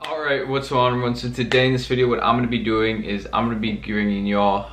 Alright, what's going on everyone? So today in this video what I'm going to be doing is I'm going to be bringing y'all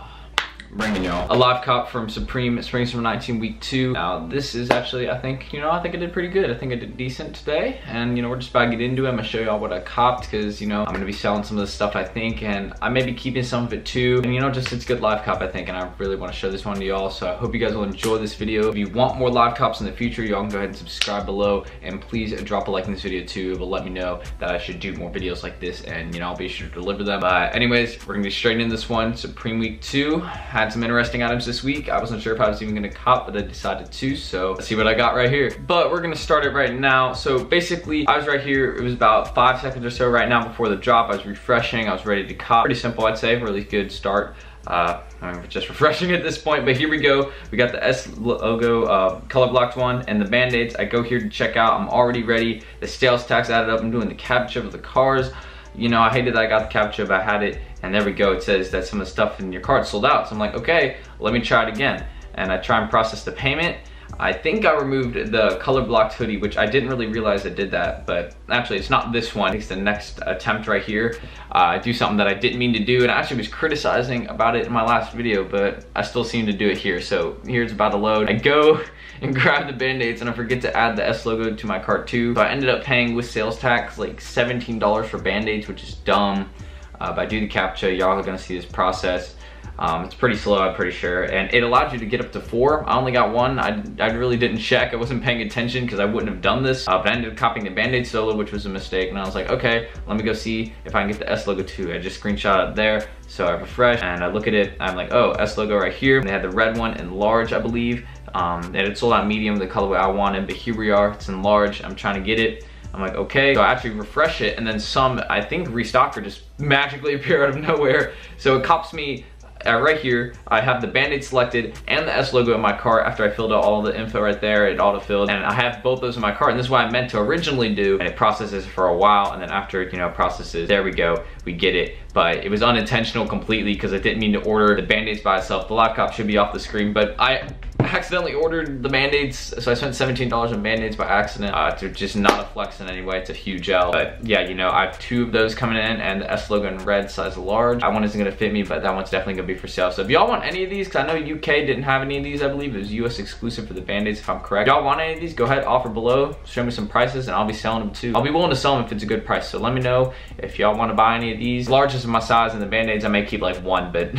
a live cop from Supreme Spring Summer 19 week 2. Now this is actually, I think I did pretty good. I think I did decent today, and we're just about to get into it. I'm gonna show y'all what I copped because I'm gonna be selling some of this stuff, I think, and I may be keeping some of it too. And just it's good live cop, I think, and I really want to show this one to y'all. So I hope you guys will enjoy this video. If you want more live cops in the future, y'all can go ahead and subscribe below, and please drop a like in this video too. It will let me know that I should do more videos like this, and I'll be sure to deliver them. Anyways, we're gonna be straight into this one. Supreme week 2 had some interesting items this week. I wasn't sure if I was even gonna cop, but I decided to, so let's see what I got right here. But we're gonna start it right now. So basically, I was right here, it was about 5 seconds or so right now before the drop. I was refreshing, I was ready to cop. Pretty simple, I'd say, really good start. I'm just refreshing at this point, but here we go. We got the S logo, color blocked one, and the band-aids. I go here to check out, I'm already ready. The sales tax added up, I'm doing the capture of the cars. I hated that I got the capture, but I had it, and there we go. It says that some of the stuff in your cart sold out. So I'm like, okay, let me try it again. And I try and process the payment. I think I removed the color blocked hoodie, which I didn't really realize I did that, but actually it's not this one, it's the next attempt right here. I do something that I didn't mean to do, and I actually was criticizing about it in my last video, but I still seem to do it here. So here's about to load. I go and grab the band-aids, and I forget to add the S logo to my cart too. So I ended up paying with sales tax like $17 for band-aids, which is dumb. But I do the CAPTCHA, y'all are gonna see this process. It's pretty slow, I'm pretty sure, and it allowed you to get up to 4. I only got 1. I really didn't check. I wasn't paying attention because I wouldn't have done this, but I ended up copying the band-aid solo, which was a mistake, and I was like, okay, let me go see if I can get the S logo too. I just screenshot it there, so I refresh and I look at it. I'm like, oh, S logo right here. And they had the red one in large, I believe, and it sold out medium, the colorway I wanted, but here we are, it's in large. I'm trying to get it. I'm like, okay, so I actually refresh it, and then some, I think, restocker just magically appear out of nowhere. So it cops me right here. I have the band-aid selected and the S logo in my cart. After I filled out all the info right there, it auto-filled, and I have both those in my cart, and this is what I meant to originally do, and it processes for a while, and then after it processes, there we go, we get it. But it was unintentional completely because I didn't mean to order the band-aids by itself. The live cop should be off the screen, but I accidentally ordered the band-aids, so I spent $17 on band-aids by accident. It's just not a flex in any way, it's a huge L. But yeah, I have 2 of those coming in, and the S logo in red, size large. That one isn't gonna fit me, but that one's definitely gonna be for sale. So if y'all want any of these, because I know UK didn't have any of these, I believe it was US exclusive for the band-aids, if I'm correct. If y'all want any of these, go ahead, offer below, show me some prices, and I'll be selling them too. I'll be willing to sell them if it's a good price, so let me know if y'all want to buy any of these. Large is my size, and the band-aids I may keep like 1, but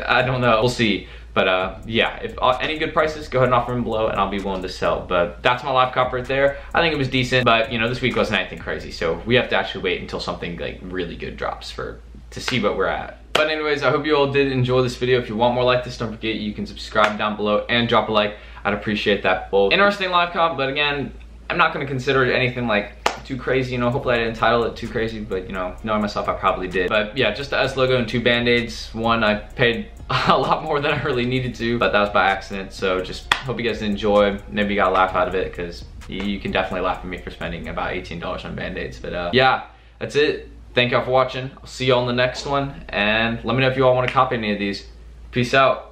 I don't know, we'll see. But yeah, if any good prices, go ahead and offer them below, and I'll be willing to sell. But that's my live cop right there. I think it was decent, but this week wasn't anything crazy, so we have to actually wait until something like really good drops to see what we're at. But anyways, I hope you all did enjoy this video. If you want more like this, don't forget you can subscribe down below and drop a like. I'd appreciate that. Both interesting live cop, but again, I'm not going to consider it anything like too crazy. Hopefully I didn't title it too crazy, but knowing myself, I probably did. But yeah, just the S logo and 2 band-aids. One, I paid a lot more than I really needed to, but that was by accident. So just hope you guys enjoy. Maybe you got a laugh out of it, because you can definitely laugh at me for spending about $18 on band-aids. But yeah, that's it. Thank y'all for watching. I'll see y'all in the next one, and let me know if you all want to copy any of these. Peace out.